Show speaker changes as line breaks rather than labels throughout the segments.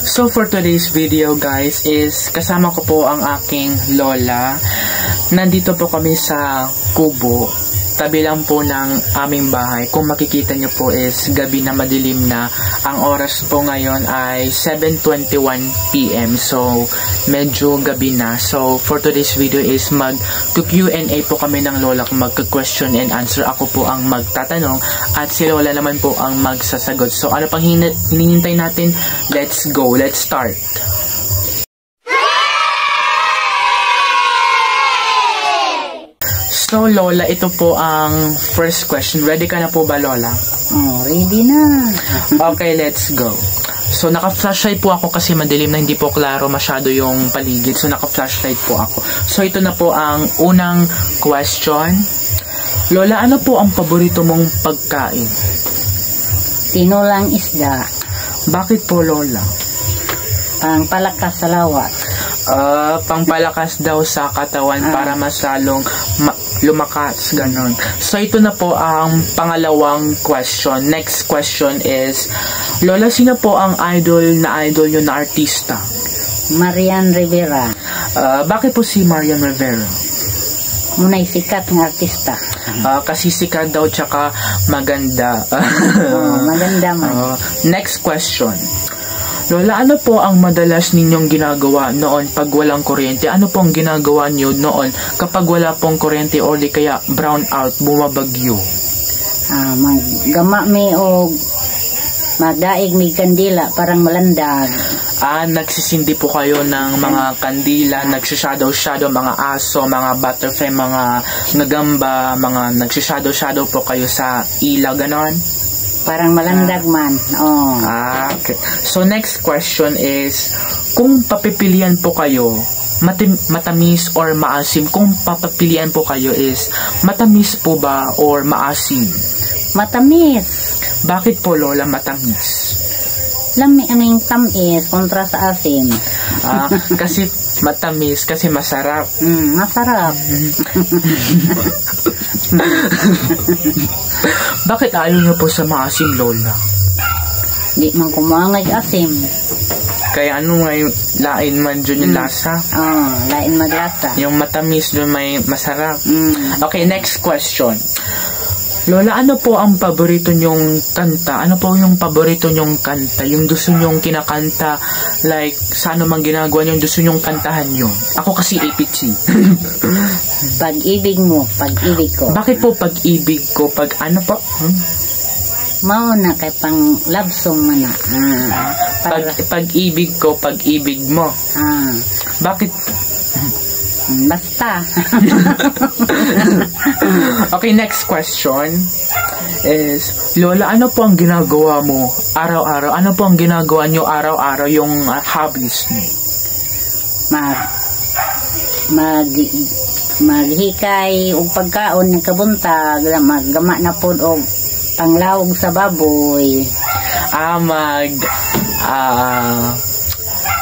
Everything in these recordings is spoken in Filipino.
So for today's video guys is kasama ko po ang aking lola. Nandito po kami sa kubo. Tabi lang po ng aming bahay. Kung makikita nyo po is gabi na madilim na. Ang oras po ngayon ay 7:21 PM. So medyo gabi na. So for today's video is mag-Q&A po kami ng lola. Kung mag-question and answer, ako po ang magtatanong at si lola naman po ang magsasagot. So ano pang hinihintay natin? Let's go. Let's start. So, Lola, ito po ang first question. Ready ka na po ba, Lola?
Oh, ready na.
Okay, let's go. So, naka-flashlight po ako kasi madilim na hindi po klaro masyado yung paligid. So, naka-flashlight po ako. So, ito na po ang unang question. Lola, ano po ang paborito mong pagkain?
Tinulang isda.
Bakit po, Lola?
Ang palakas sa lawat.
Pangpalakas daw sa katawan para masalong lumakas, ganon. So, ito na po ang pangalawang question. Next question is, Lola, sino po ang idol nyo na artista?
Marian Rivera.
Bakit po si Marian Rivera?
Muna'y sikat ng artista.
Kasi sikat daw tsaka maganda.
Maganda man.
Next question. Lola, ano po ang madalas ninyong ginagawa noon pag walang kuryente? Ano pong ginagawa niyo noon kapag wala pong kuryente o di kaya brown out, bumabagyo?
Maggama mi o magdaig mi kandila parang malandag.
Nagsisindi po kayo ng mga kandila, nagsishadow-shadow, mga aso, mga butterfly, mga nagamba, mga nagsishadow-shadow po kayo sa ilaw, ganon?
Parang malandag man.
Okay. So, next question is, kung papipilian po kayo, matamis or maasim, kung papipilian po kayo is, matamis po ba or maasim?
Matamis.
Bakit po, Lola, matamis?
Lami ang tamis kontra sa asim.
Kasi matamis, kasi masarap.
Masarap.
Bakit ayaw nyo po sa maasim, Lola?
Di man kumangay asim.
Kaya ano nga yung lain man dyan yung lasa?
Lain maglasa.
Yung matamis doon may masarap. Okay, next question. Lola, ano po ang paborito nyong kanta? Ano po yung paborito nyong kanta? Yung gusto nyong kinakanta, like, sa ano mang ginagawa nyo, gusto nyong kantahan yun? Ako kasi APC.
Pag-ibig mo, pag-ibig ko.
Bakit po pag-ibig ko? Pag ano po?
Mauna kay pang love song man na.
Pag-ibig ko, pag-ibig mo. Bakit?
Basta.
Okay, next question is, Lola, ano po ang ginagawa mo araw-araw? Ano po ang ginagawa nyo araw-araw, yung hobbies nyo?
Maghikay o pagkaon ng kabuntag, maggama na po o panglawog sa baboy.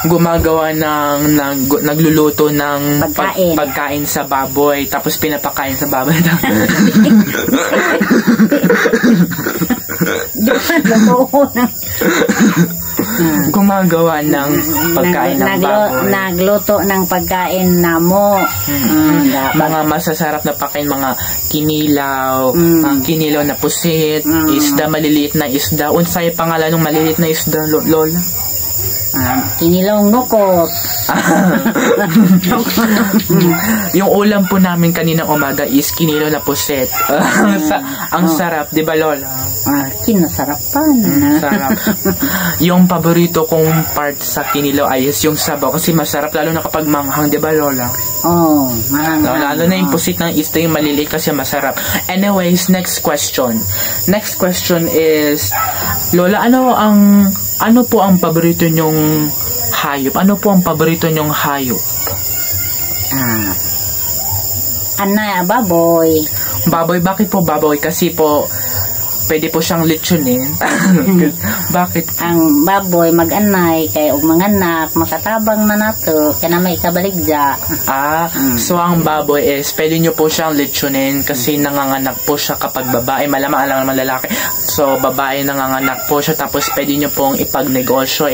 Gumagawa nagluluto ng
pagkain
sa baboy, tapos pinapakain sa baboy. Gumagawa ng pagkain ng baboy.
Nagluto ng pagkain na mo.
Mga masasarap na pagkain, mga kinilaw, kinilaw na pusit, isda, maliliit na isda. Unsay pangalan ng maliliit na isda, Lola?
Kinilong nukos.
Yung ulam po namin kaninang umaga is kinilaw na puset. Ang sarap, di ba, Lola?
Kinasarapan.
Sarap. Yung paborito kong part sa kinilaw ay yung sabaw kasi masarap lalo na kapag manghang, di ba, Lola?
Manghang.
Lalo na yung pusit ng isda, yung maliliit kasi masarap. Anyways, next question. Next question is, Lola, ano po ang paborito nyong hayop? Ano po ang paborito nyong hayop?
Baboy.
Baboy, bakit po baboy? Kasi po, pwede po siyang lechonin. Bakit?
Ang baboy mag-anay kay og manganak makatabang man nato kaya na may kabaligya.
So ang baboy is pwede nyo po siyang lechonin kasi nanganganak po siya kapag babae, malamang alam naman lalaki. So babae nanganganak po siya, tapos pwede nyo pong ipagnegosyo,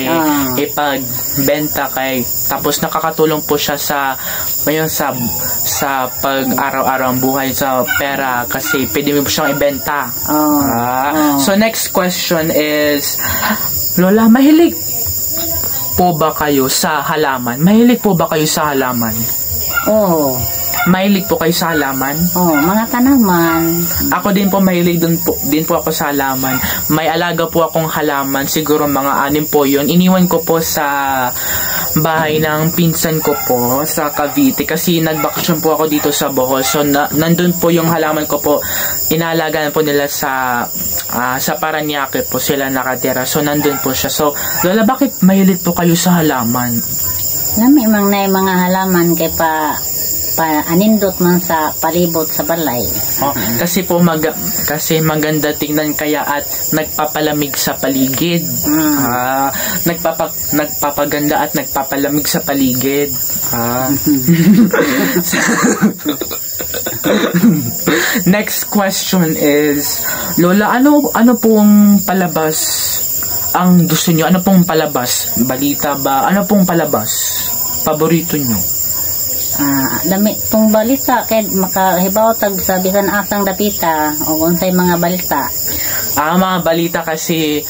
ipagbenta kay, tapos nakakatulong po siya sa ngayon sa pag-araw-araw ang buhay sa pera kasi pwede mo siyang ibenta. So next question is, Lola, mahilig po ba kayo sa halaman? Mahilig po ba kayo sa halaman?
Oo.
Mahilig po kayo sa halaman?
Oo, mga tanaman.
Ako din po, mahilig din po ako sa halaman. May alaga po akong halaman, siguro mga 6 po yun. Iniwan ko po sa bahay ng pinsan ko po sa Cavite kasi nagbakasyon po ako dito sa Bohol. So nandun po yung halaman ko po. Inaalagaan po nila sa Parañaque po sila nakatira. So nandun po siya. So Lola, bakit mahilig po kayo sa halaman?
Lami mang na mga halaman kay anindot man sa palibot sa balay.
Kasi po kasi maganda tingnan kaya at nagpapalamig sa paligid. Nagpapaganda at nagpapalamig sa paligid. Next question is, Lola, ano pong palabas ang gusto nyo? Ano pong palabas? Balita ba? Ano pong palabas? Paborito nyo?
Dami tong balita kay makahibaw tag sa bisan asang dapita o unsay mga balita.
Mga balita kasi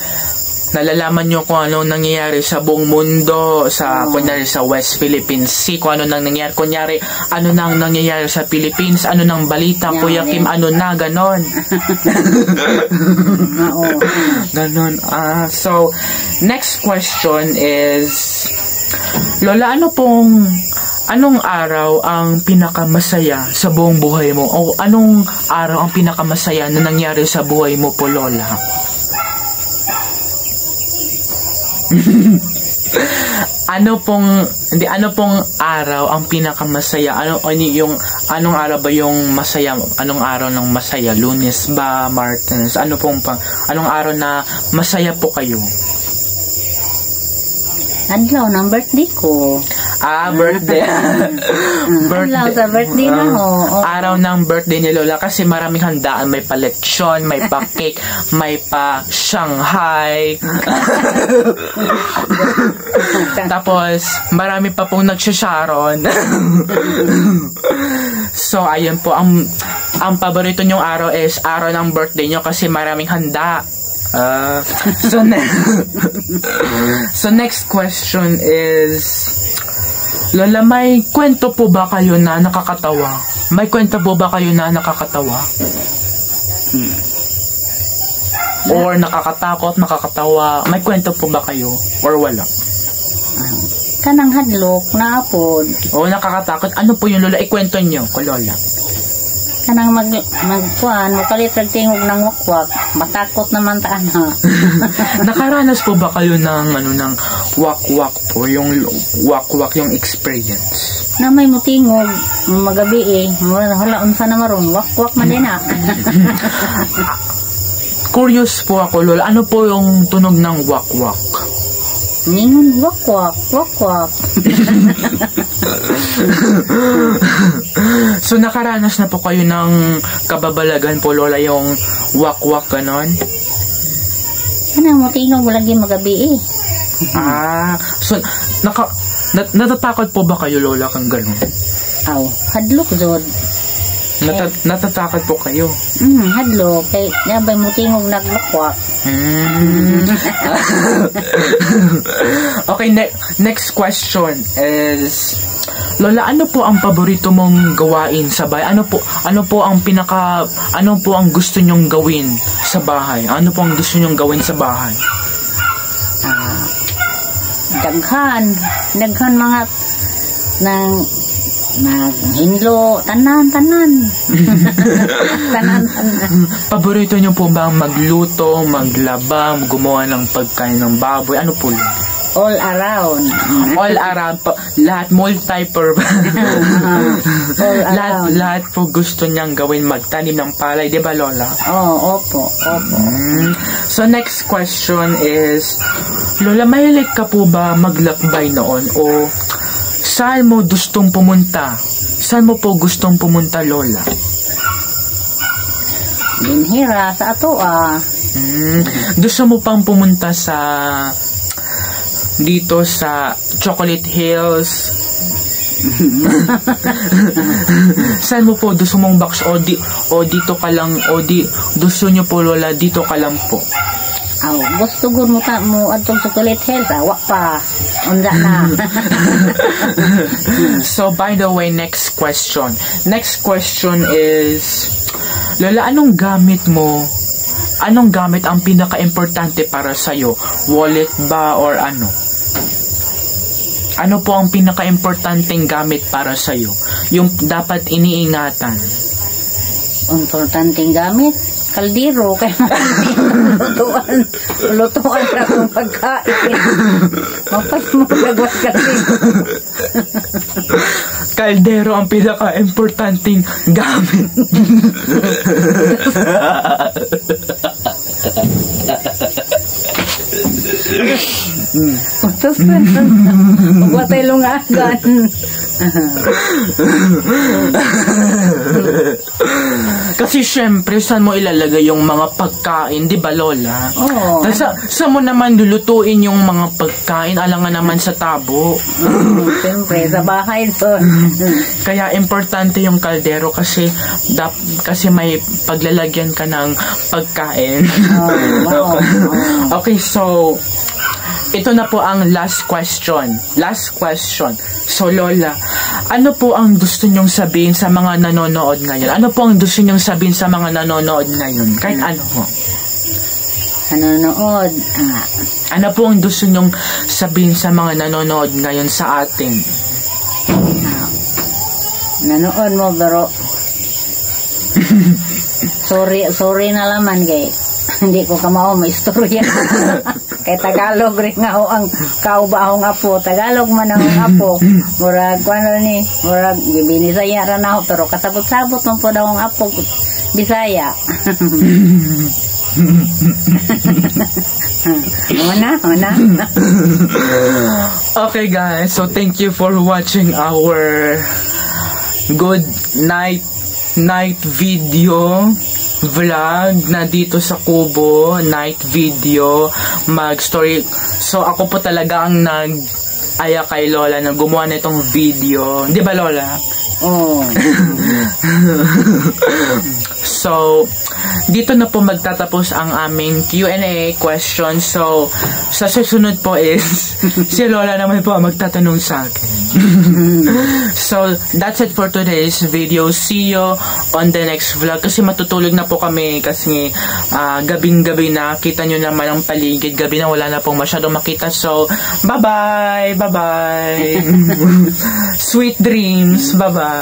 nalalaman nyo kung ano nangyayari sa buong mundo, kunyari sa West Philippines Sea, kung ano nang nangyayari, kunyari ano nang nangyayari sa Philippines, ano nang balita, Kuya Kim, ano na, ganon. Ganon. So, next question is, Lola, anong araw ang pinakamasaya sa buong buhay mo? O anong araw ang pinakamasaya na nangyari sa buhay mo po, Lola? Ano pong araw ang pinakamasaya? Anong araw ba yung masaya? Anong araw ng masaya? Lunes ba? Martes? Anong araw na masaya po kayo?
Adlaw ng birthday ko.
Birthday.
Adlaw sa birthday na ho.
Araw ng birthday ni Lola kasi maraming handaan. May pa lechon, may pa cake, may pa Shanghai. Tapos, marami pa pong nagsasharon. So, ayun po. Ang paborito nyong araw is araw ng birthday nyo kasi maraming handa. So next question is, Lola, may kwento po ba kayo na nakakatawa? May kwento po ba kayo na nakakatawa? Or nakakatakot, nakakatawa? May kwento po ba kayo? Or wala?
Kanang hadlok na apod.
Nakakatakot. Ano po yung Lola? Ikwento nyo ko, Lola.
Kanang magkuhan, makalitag tingog ng wakwak, matakot naman taan ha.
Nakaranas po ba kayo ng wakwak po, yung wakwak yung experience?
Na may mutingog, magabi wala unsa na maron, wakwak man din ha.
Curious po ako, Lola, ano po yung tunog ng wakwak?
Ningon, wakwak, wakwak.
So, nakaranas na po kayo ng kababalagan po, Lola, yung wakwak, ganon?
Kanang mutingog, lagi magabi
So, natatakot po ba kayo, Lola, kang ganon?
Hadlok, Zod.
Natatakot po kayo?
Hadlok. Kay nabay mutingog nagwakwak.
Okay, next question is, Lola, ano po ang paborito mong gawain sa bahay? Ano po ang gusto nyong gawin sa bahay? Ano po ang gusto nyong gawin sa bahay?
Daghan mga hinlo, tanan. tanan.
Paborito nyo po ba magluto, maglaba, gumawa ng pagkain ng baboy? Ano po yun?
All around.
All around po. Lahat multi-purpose.
All around.
lahat po gusto niyang gawin, magtanim ng palay. Di ba, Lola?
Opo.
So, next question is, Lola, mahilig ka po ba maglakbay noon? O saan mo gustong pumunta? Saan mo po gustong pumunta, Lola?
Binhira sa atoa.
Gusto mo pang pumunta dito sa Chocolate Hills? Saan mo po gusto mong box o dito ka lang gusto nyo po, Lola, dito ka lang po?
Gusto ko mo atong Chocolate Hills, wak pa. Unda na.
So, by the way, next question. Next question is, Lola, anong gamit ang pinaka-importante para sa'yo? Wallet ba or ano? Ano po ang pinaka-importanteng gamit para sa'yo? Yung dapat iniingatan?
Importanteng gamit? Kaldero. Kaya lutuan na kong pagkain. Mapas mo lagwas kaldero.
Kaldero ang pinaka-importanteng gamit.
Utos na. Magwatay lungagan.
Kasi syempre, saan mo ilalagay yung mga pagkain, di ba, Lola?
Oo.
Saan mo naman lulutuin yung mga pagkain, alangan naman sa tabo.
Siyempre, sa bahay doon.
Kaya importante yung kaldero kasi may paglalagyan ka ng pagkain.
Wow.
Okay, so ito na po ang last question. So, Lola, ano po ang gusto nyong sabihin sa mga nanonood ngayon? Ano po ang gusto nyong sabihin sa mga nanonood ngayon? Kahit ano po.
Nanonood.
Ano po ang gusto nyong sabihin sa mga nanonood ngayon sa atin?
Nanood mo, pero sorry na laman kay hindi ko kamao maistorya. Kay Tagalog rin nga ho ang kaubahong apo. Tagalog man ang apo. Murag Binisaya ra na ho, pero kasabot-sabot man po daw ang apo Bisaya. Mana.
Okay, guys, so thank you for watching our good night video vlog na dito sa Kubo, night video, mag-story. So, ako po talaga ang nag-aya kay Lola na gumawa na itong video. Di ba, Lola?
Oh.
So, dito na po magtatapos ang aming Q&A question. So, sa susunod po is, si Lola naman po magtatanong sa akin. So, that's it for today's video. See you on the next vlog. Kasi matutulog na po kami kasi gabing-gabi na. Kita nyo naman ang paligid. Gabi na, wala na pong masyadong makita. So, bye-bye! Bye-bye! Sweet dreams! Bye-bye!